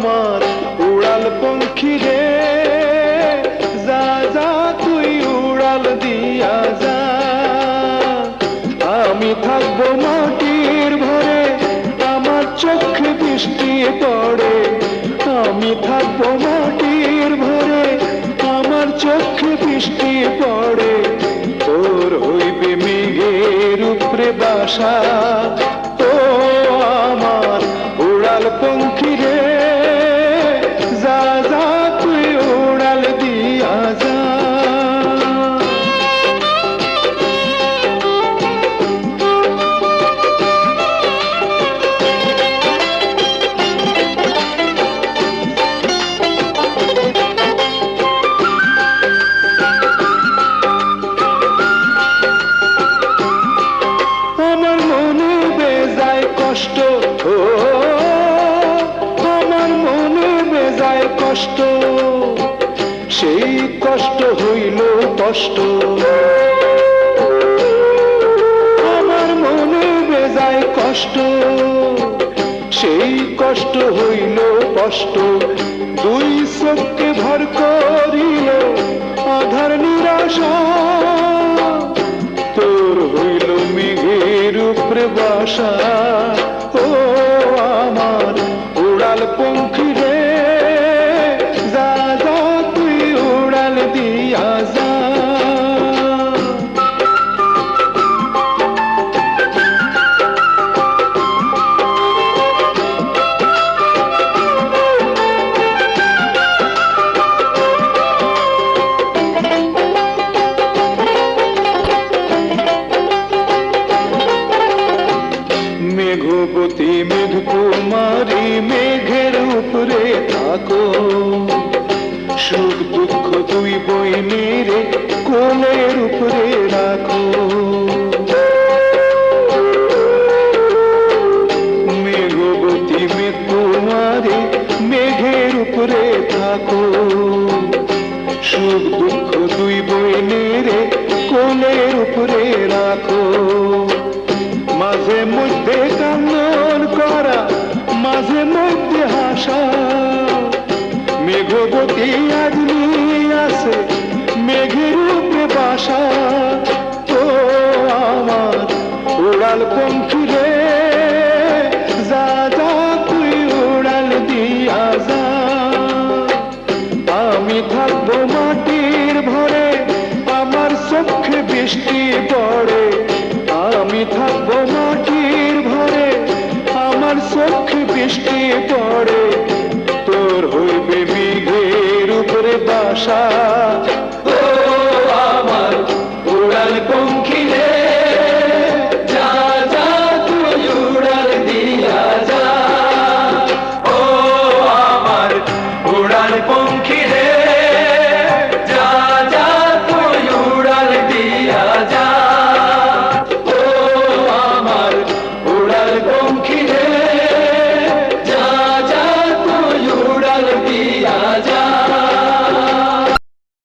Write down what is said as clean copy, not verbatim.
আমার উড়াল পঙ্খী রে, যা যা তুই উড়াল দিয়া যা। আমি থাকবো মাটির ভরে, আমার চোখে বৃষ্টি পড়ে। আমি থাকবো মাটির ভরে, আমার চোখে বৃষ্টি পড়ে। তোর হইবে মেঘের উপরে বাসা, ও আমার উড়াল পঙ্খী রে, যা যা তুই উড়াল দিয়া যা। আমার মনে বেজায় কষ্ট, ও আমার মনে বেজায় কষ্ট, সেই কষ্ট হইল কষ্ট। আমার মনে বেজায় কষ্ট, সেই কষ্ট হইল কষ্ট। দুই চোখকে ভর করিল আধার নিরাশা, তোর হইল মেঘের উপরে বাসা। ও আমার উড়াল পঙ্খী রে, যা যা তুই উড়াল দিয়া যা। মেঘবতী মেঘ কুমারী মেঘের উপরে থাকো, সুখ দুঃখ দুই বইনেরে কোলের উপরে রাখো। মেঘবতী মেঘ কুমারী মেঘের উপরে থাকো, সুখ দুঃখ দুই বইনেরে কোলের উপরে রাখো। মাঝে মধ্যে কান্নার করা, মাঝে মধ্যে হাসা, মেঘবতী আজমি আছে মেঘের উপরে বাসা। ও আমার উড়াল পঙ্খী রে, যা যা তুই উড়াল দিয়া যা। আমি থাকবো মাটির ভরে, আমার চোখে বৃষ্টি পড়ে। আমি থাকবো মাটির ভরে, আমার চোখে বৃষ্টি পড়ে। তোর হইবে মেঘের উপরে বাসা, ও আমার উড়াল পঙ্খী রে, যা যা তুই উড়াল দিয়া যা। ও আমার উড়াল পঙ্খী